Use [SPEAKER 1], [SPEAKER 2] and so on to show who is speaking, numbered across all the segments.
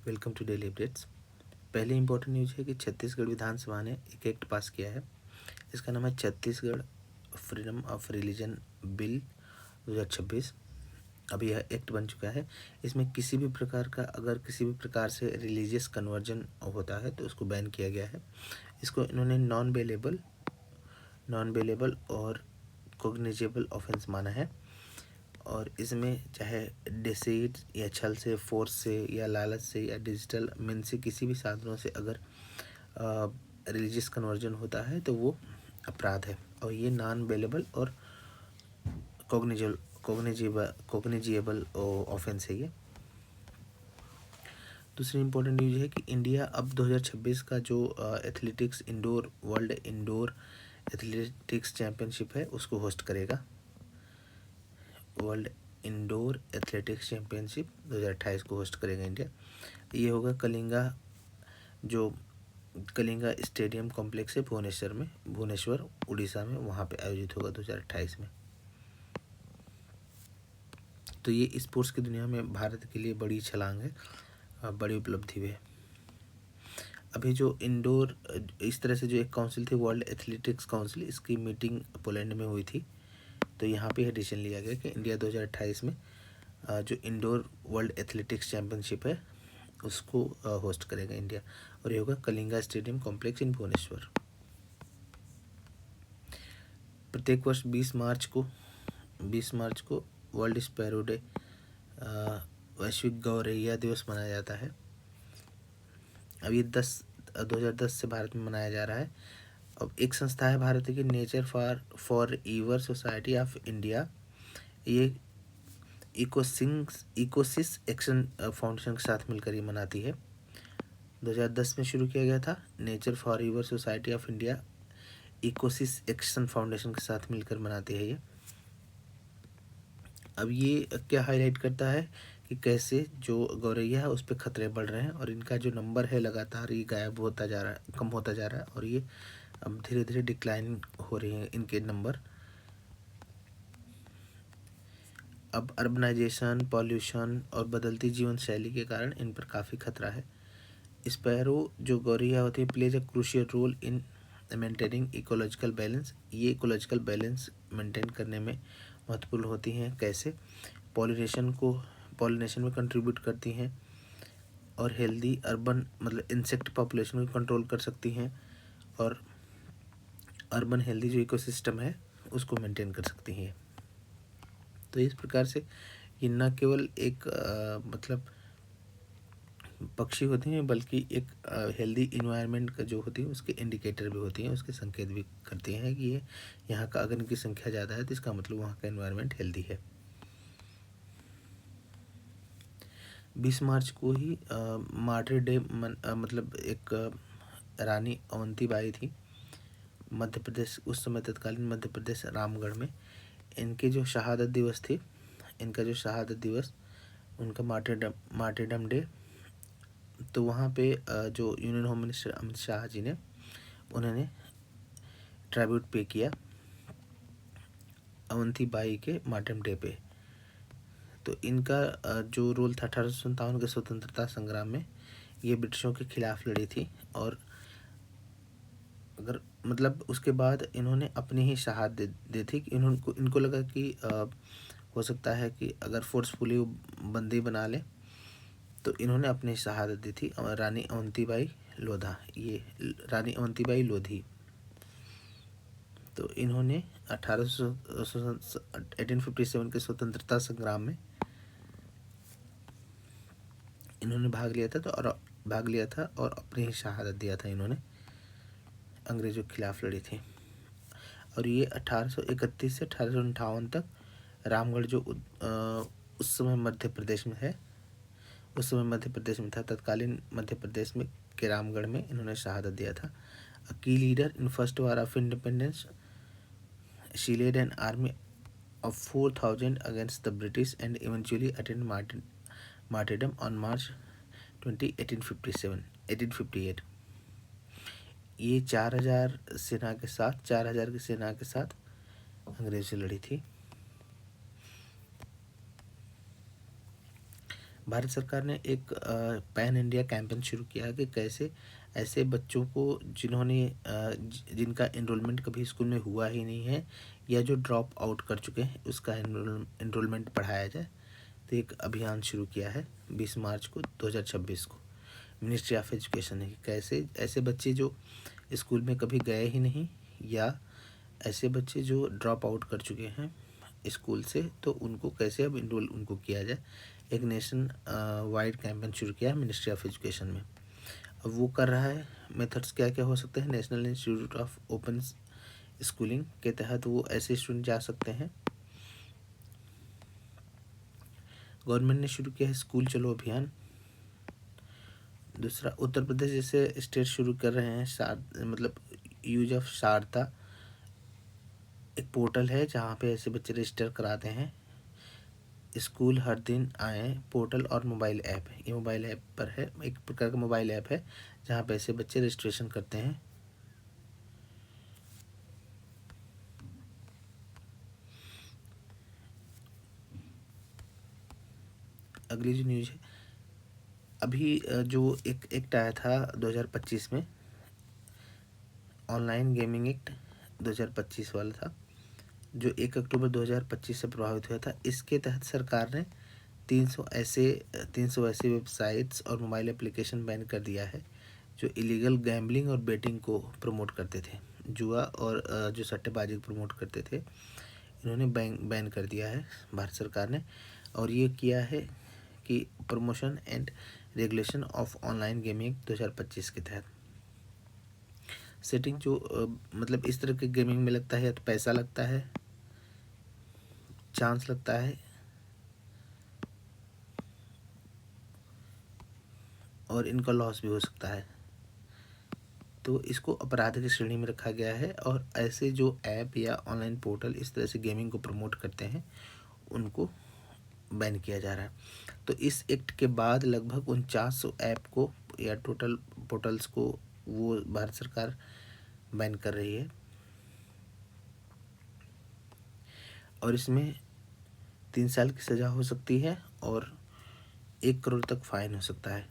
[SPEAKER 1] Welcome to daily updates. पहली important news है कि छत्तीसगढ़ विधानसभा ने एक एक्ट पास किया है। इसका नाम है Chhattisgarh freedom of religion bill 2026। अभी यह एक्ट बन चुका है। इसमें किसी भी प्रकार का अगर किसी भी प्रकार से रिलीजियस कन्वर्जन होता है तो उसको बैन किया गया है। इसको इन्होंने नॉन बेलेबल और कोग्निजेबल ऑफेंस माना है। और इसमें चाहे डिसीट या छल से, फोर्स से या लालच से या डिजिटल मीन से किसी भी साधनों से अगर रिलीजियस कन्वर्जन होता है तो वो अपराध है और ये नॉन बेलेबल और कोग्निजेबल ऑफेंस है ये। दूसरी इंपॉर्टेंट न्यूज़ है कि इंडिया अब 2026 का जो athletics world indoor athletics championship है उसको होस्ट करेगा। वर्ल्ड इंडोर एथलेटिक्स चैम्पियनशिप 2028 को होस्ट करेगा इंडिया। ये होगा कलिंगा स्टेडियम कॉम्प्लेक्स है भुवनेश्वर उड़ीसा में, वहाँ पे आयोजित होगा 2028 में। तो ये स्पोर्ट्स की दुनिया में भारत के लिए बड़ी छलांग है, बड़ी उपलब्धि है। अभी जो इंडोर इस तरह से जो एक काउंसिल थी वर्ल्ड एथलेटिक्स काउंसिल, इसकी मीटिंग पोलैंड में हुई थी। तो यहाँ पे डिसीजन लिया गया कि इंडिया 2028 में जो इंडोर वर्ल्ड एथलेटिक्स चैम्पियनशिप है उसको होस्ट करेगा इंडिया और ये होगा Kalinga stadium complex in Bhubaneswar. प्रत्येक वर्ष 20 मार्च को वर्ल्ड स्पैरो डे वैश्विक गौरैया दिवस मनाया जाता है। अब ये 2010 से भारत में मनाया जा रहा है। अब एक संस्था है भारत की nature forever society of India, ये इकोसिस एक्शन फाउंडेशन के साथ मिलकर ये मनाती है। 2010 में शुरू किया गया था। Nature forever society of India ecosys action foundation के साथ मिलकर मनाती है ये। अब ये क्या हाईलाइट करता है कि कैसे जो गौरैया है उस पर खतरे बढ़ रहे हैं और इनका जो नंबर है लगातार ये गायब होता जा रहा है, कम होता जा रहा है और ये अब धीरे धीरे डिक्लाइन हो रही हैं इनके नंबर। अब अर्बनाइजेशन, पॉल्यूशन और बदलती जीवन शैली के कारण इन पर काफ़ी खतरा है। स्पैरो जो गौरैया होती है plays a crucial role in maintaining ecological balance. ये इकोलॉजिकल बैलेंस मेंटेन करने में महत्वपूर्ण होती हैं। कैसे? पॉलिनेशन में कंट्रीब्यूट करती हैं और हेल्दी अर्बन मतलब इंसेक्ट पॉपुलेशन को कंट्रोल कर सकती हैं और अर्बन हेल्दी जो इकोसिस्टम है उसको मेंटेन कर सकती हैं। तो इस प्रकार से ये न केवल एक मतलब पक्षी होते हैं बल्कि एक हेल्दी इन्वायरमेंट का जो होती है उसके इंडिकेटर भी होती हैं, उसके संकेत भी करती हैं कि ये यहाँ का अगर इनकी संख्या ज़्यादा है तो इसका मतलब वहाँ का इन्वायरमेंट हेल्दी है। 20 मार्च को ही मार्टिर डे मतलब एक रानी अवंतीबाई थी मध्य प्रदेश, उस समय तत्कालीन मध्य प्रदेश रामगढ़ में। इनके जो शहादत दिवस उनका मार्टिरडम डे। तो वहाँ पे जो union home minister Amit Shah ji ने उन्होंने ट्रिब्यूट पे किया अवंतीबाई के मार्टिरडम डे पे। तो इनका जो रोल था 1857 के स्वतंत्रता संग्राम में, ये ब्रिटिशों के खिलाफ लड़ी थी और अगर मतलब उसके बाद इन्होंने अपनी ही शहादत दी थी कि इनको लगा कि हो सकता है कि अगर फोर्सफुली बंदी बना ले, तो इन्होंने अपनी शहादत दी थी रानी अवंतीबाई लोधी। तो इन्होंने 1857 के स्वतंत्रता संग्राम में इन्होंने भाग लिया था और अपनी ही शहादत दिया था। इन्होंने अंग्रेज़ों के खिलाफ लड़ी थी और ये 1831 से 1858 तक रामगढ़ जो उस समय मध्य प्रदेश में था, तत्कालीन मध्य प्रदेश में के रामगढ़ में इन्होंने शहादत दिया था। A key leader in first war of independence, she led an army of 4,000 against the British and eventually attained martyrdom on March 20, 1858। ये 4,000 की सेना के साथ अंग्रेज से लड़ी थी। भारत सरकार ने एक पैन इंडिया कैंपेन शुरू किया कि कैसे ऐसे बच्चों को जिन्होंने जिनका एनरोलमेंट कभी स्कूल में हुआ ही नहीं है या जो ड्रॉप आउट कर चुके हैं उसका एनरोलमेंट बढ़ाया जाए। तो एक अभियान शुरू किया है 20 मार्च को 2026 को मिनिस्ट्री ऑफ एजुकेशन ने, कैसे ऐसे बच्चे जो स्कूल में कभी गए ही नहीं या ऐसे बच्चे जो ड्रॉप आउट कर चुके हैं स्कूल से, तो उनको कैसे अब इनरोल उनको किया जाए। एक नेशन वाइड कैंपेन शुरू किया है मिनिस्ट्री ऑफ एजुकेशन में। अब वो कर रहा है। मेथड्स क्या क्या हो सकते हैं। National institute of open schooling के तहत वो ऐसे स्टूडेंट जा सकते हैं। गवर्नमेंट ने शुरू किया है स्कूल चलो अभियान। दूसरा, उत्तर प्रदेश जैसे स्टेट शुरू कर रहे हैं मतलब यूज ऑफ शारदा, एक पोर्टल है जहाँ पे ऐसे बच्चे रजिस्टर कराते हैं। स्कूल हर दिन आए पोर्टल और मोबाइल ऐप है, ये मोबाइल ऐप पर है, एक प्रकार का मोबाइल ऐप है जहाँ पे ऐसे बच्चे रजिस्ट्रेशन करते हैं। अगली जो न्यूज है, अभी जो एक एक्ट आया था 2025 में, ऑनलाइन गेमिंग एक्ट 2025 वाला था, जो 1 अक्टूबर 2025 से प्रभावित हुआ था। इसके तहत सरकार ने 300 ऐसे वेबसाइट्स और मोबाइल एप्लीकेशन बैन कर दिया है जो इलीगल गैम्बलिंग और बेटिंग को प्रमोट करते थे, जुआ और जो सट्टेबाजी को प्रमोट करते थे, इन्होंने बैन कर दिया है भारत सरकार ने। और ये किया है कि promotion and regulation of online gaming 2025 के तहत। सेटिंग जो मतलब इस तरह के गेमिंग में लगता है, तो पैसा लगता है, चांस लगता है और इनका लॉस भी हो सकता है, तो इसको अपराध की श्रेणी में रखा गया है। और ऐसे जो ऐप या ऑनलाइन पोर्टल इस तरह से गेमिंग को प्रमोट करते हैं उनको बैन किया जा रहा है। तो इस एक्ट के बाद लगभग 4900 ऐप को या टोटल पोर्टल्स को वो भारत सरकार बैन कर रही है। और इसमें 3 साल की सज़ा हो सकती है और 1 करोड़ तक फाइन हो सकता है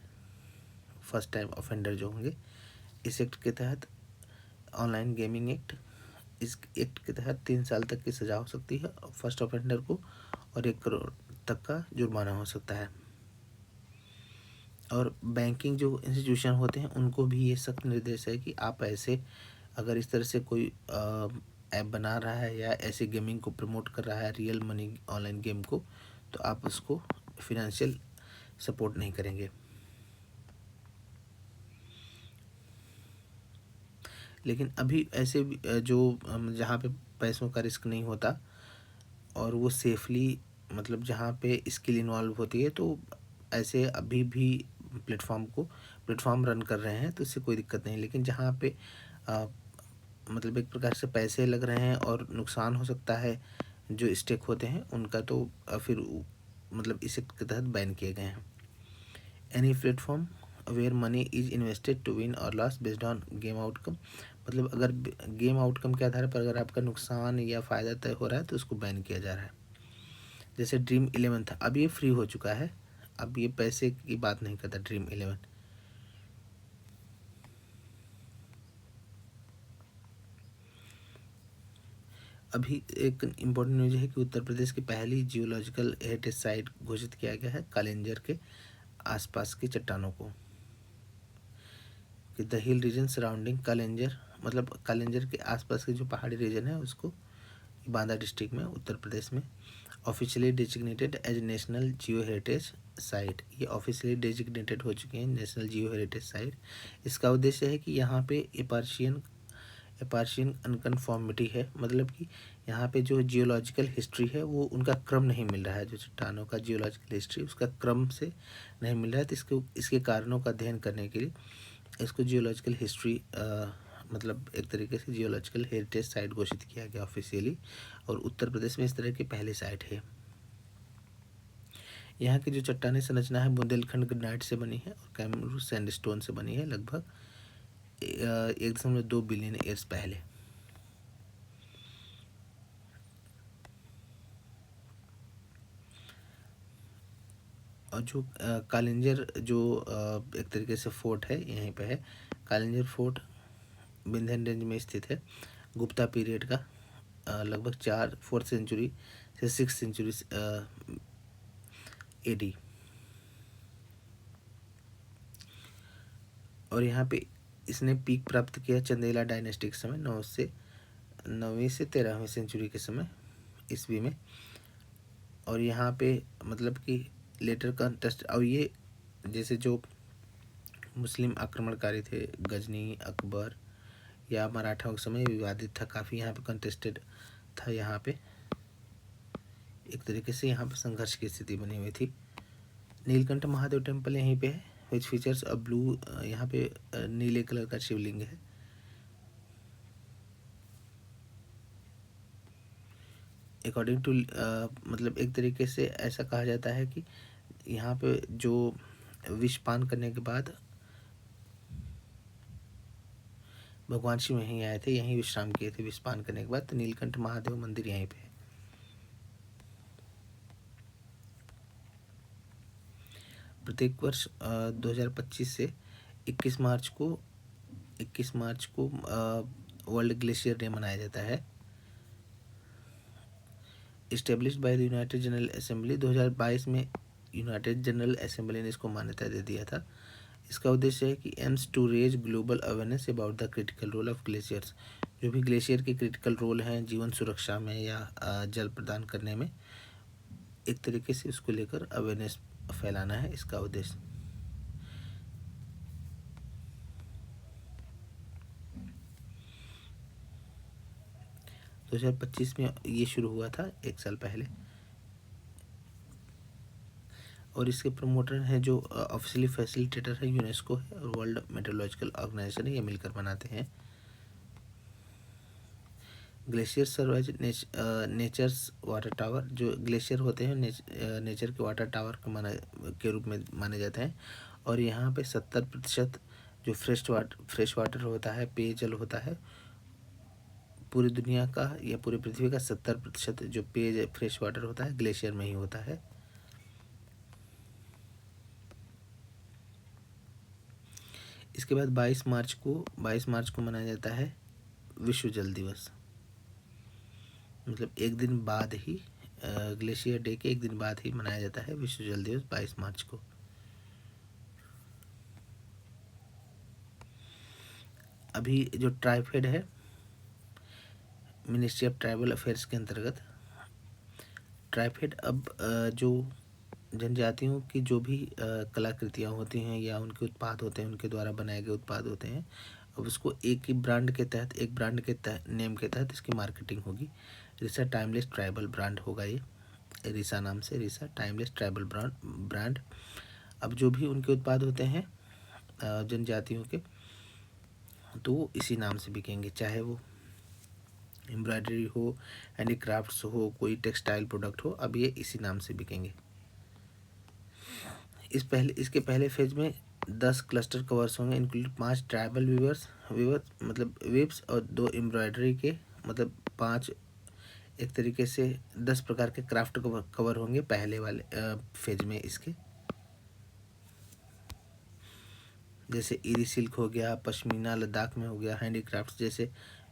[SPEAKER 1] फर्स्ट टाइम ऑफेंडर जो होंगे। इस एक्ट के तहत, ऑनलाइन गेमिंग एक्ट, इस एक्ट के तहत 3 साल तक की सज़ा हो सकती है फर्स्ट ऑफेंडर को और 1 करोड़ तक का जुर्माना हो सकता है। और बैंकिंग जो इंस्टीट्यूशन होते हैं उनको भी ये सख्त निर्देश है कि आप ऐसे अगर इस तरह से कोई ऐप बना रहा है या ऐसे गेमिंग को प्रमोट कर रहा है, रियल मनी ऑनलाइन गेम को, तो आप उसको फिनेंशियल सपोर्ट नहीं करेंगे। लेकिन अभी ऐसे जो जहाँ पे पैसों का रिस्क नहीं होता और वो सेफली मतलब जहाँ पे स्किल इन्वॉल्व होती है, तो ऐसे अभी भी प्लेटफॉर्म रन कर रहे हैं, तो इससे कोई दिक्कत नहीं। लेकिन जहाँ पे मतलब एक प्रकार से पैसे लग रहे हैं और नुकसान हो सकता है जो स्टेक होते हैं उनका, तो फिर मतलब इस एक्ट के तहत बैन किए गए हैं। Any platform where money is invested to win और loss based on game outcome, मतलब अगर गेम आउटकम के आधार पर अगर आपका नुकसान या फ़ायदा तय हो रहा है तो उसको बैन किया जा रहा है। जैसे ड्रीम 11 था, अब ये फ्री हो चुका है, अब ये पैसे की बात नहीं करता ड्रीम 11। अभी एक इम्पोर्टेंट न्यूज़ है कि उत्तर प्रदेश की पहली जियोलॉजिकल हेरिटेज साइट घोषित किया गया है कालिंजर के आसपास की चट्टानों को, कि the hill region surrounding Kalinjar, मतलब कालिंजर के आसपास के जो पहाड़ी रीजन है उसको बांदा डिस्ट्रिक्ट में उत्तर प्रदेश में officially designated as national geo heritage site, ये ऑफिशियली डेजिग्नेटेड हो चुके हैं नेशनल जियो हेरिटेज साइट। इसका उद्देश्य है कि यहाँ पे एपार्शियन अनकन्फॉर्मिटी है, मतलब कि यहाँ पे जो जियोलॉजिकल हिस्ट्री है वो उनका क्रम नहीं मिल रहा है, जो चट्टानों का जियोलॉजिकल हिस्ट्री उसका क्रम से नहीं मिल रहा है, तो इसके कारणों का अध्ययन करने के लिए इसको जियोलॉजिकल हिस्ट्री मतलब एक तरीके से जियोलॉजिकल हेरिटेज साइट घोषित किया गया ऑफिशियली, और उत्तर प्रदेश में इस तरह की पहली साइट है। यहाँ की जो चट्टानी संरचना है बुंदेलखंड ग्रेनाइट से बनी है और कैमरू सैंडस्टोन से बनी है लगभग 1.2 बिलियन ईयर्स पहले। और जो कालिंजर जो एक तरीके से फोर्ट है यहीं पे है। कालिंजर फोर्ट विंध्यन रेंज में स्थित है। गुप्ता पीरियड का लगभग 4th सेंचुरी से 6th सेंचुरी AD। और यहाँ पे इसने पीक प्राप्त किया चंदेला डायनेस्टी के समय 9वीं से 13वीं सेंचुरी के समय ईस्वी में। और यहाँ पे मतलब कि लेटर कंटेस्ट, और ये जैसे जो मुस्लिम आक्रमणकारी थे गजनी, अकबर या मराठाओं के समय विवादित था काफ़ी, यहाँ पे कंटेस्टेड था। यहाँ पे एक तरीके से यहाँ पे संघर्ष की स्थिति बनी हुई थी। नीलकंठ महादेव टेम्पल यहीं पे है, विच फीचर्स अ ब्लू, यहाँ पे नीले कलर का शिवलिंग है। अकॉर्डिंग टू मतलब एक तरीके से ऐसा कहा जाता है कि यहाँ पे जो विषपान करने के बाद भगवान शिव यहीं आए थे, यहीं विश्राम किए थे विषपान करने के बाद। तो नीलकंठ महादेव मंदिर यहीं पे है। प्रत्येक वर्ष 2025 से 21 मार्च को वर्ल्ड ग्लेशियर डे मनाया जाता है। Established by the United general assembly, 2022 में यूनाइटेड जनरल असेंबली ने इसको मान्यता दे दिया था। इसका उद्देश्य है कि aims to raise global awareness about the critical role of glaciers. जो भी ग्लेशियर के क्रिटिकल रोल हैं जीवन सुरक्षा में या जल प्रदान करने में, एक तरीके से उसको लेकर अवेयरनेस फैलाना है इसका उद्देश्य। तो 2025 में ये शुरू हुआ था, 1 साल पहले। और इसके प्रमोटर हैं जो ऑफिशियली फैसिलिटेटर है यूनेस्को है और वर्ल्ड मेट्रोलॉजिकल ऑर्गेनाइजेशन है, ये मिलकर बनाते हैं। Glacier serve as nature's water tower. जो ग्लेशियर होते हैं नेचर के वाटर टावर के रूप में माने जाते हैं। और यहाँ पे 70% जो फ्रेश वाटर होता है, पेयजल होता है, पूरी दुनिया का या पूरी पृथ्वी का 70% जो फ्रेश वाटर होता है ग्लेशियर में ही होता है। इसके बाद 22 मार्च को मनाया जाता है विश्व जल दिवस। मतलब एक दिन बाद ही, ग्लेशियर डे के एक दिन बाद ही मनाया जाता है विश्व जल दिवस 22 मार्च को। अभी जो ट्राइफेड है मिनिस्ट्री ऑफ ट्राइबल अफेयर्स के अंतर्गत, ट्राइफेड अब जो जनजातियों की जो भी कलाकृतियाँ होती हैं या उनके उत्पाद होते हैं, उनके द्वारा बनाए गए उत्पाद होते हैं, अब उसको एक ब्रांड के नेम के तहत इसकी मार्केटिंग होगी। रिसा टाइमलेस ट्राइबल ब्रांड होगा ये, रिसा नाम से, रिसा टाइमलेस ट्राइबल ब्रांड। अब जो भी उनके उत्पाद होते हैं जनजातियों के, तो वो इसी नाम से बिकेंगे, चाहे वो एम्ब्रॉयडरी हो, हैंडीक्राफ्ट्स हो, कोई टेक्सटाइल प्रोडक्ट हो, अब ये इसी नाम से बिकेंगे। इसके पहले फेज में 10 क्लस्टर कवर्स होंगे, इंक्लूड 5 ट्राइबल वीवर्स मतलब वेब्स और 2 एम्ब्रॉयडरी के, मतलब 5 एक तरीके से 10 प्रकार के क्राफ्ट कवर होंगे पहले वाले फेज में इसके। जैसे इरी सिल्क हो गया, पश्मीना लद्दाख में हो गया, हैंडीक्राफ्ट जैसे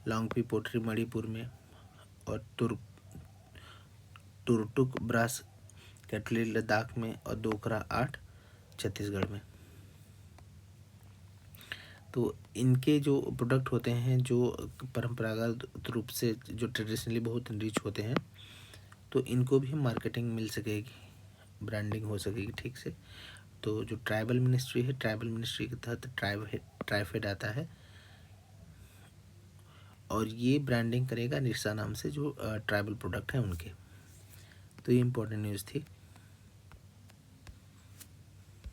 [SPEAKER 1] लॉन्गपी पोट्री मणिपुर में, और तुरटुक ब्रास कैटली लद्दाख में, और डोकरा आर्ट छत्तीसगढ़ में। तो इनके जो प्रोडक्ट होते हैं जो परंपरागत रूप से जो ट्रेडिशनली बहुत रिच होते हैं, तो इनको भी मार्केटिंग मिल सकेगी, ब्रांडिंग हो सकेगी ठीक से। तो जो ट्राइबल मिनिस्ट्री है, ट्राइबल मिनिस्ट्री के तहत ट्राइफेड आता है, और ये ब्रांडिंग करेगा निरसा नाम से जो ट्राइबल प्रोडक्ट हैं उनके। तो ये इम्पोर्टेंट न्यूज़ थी।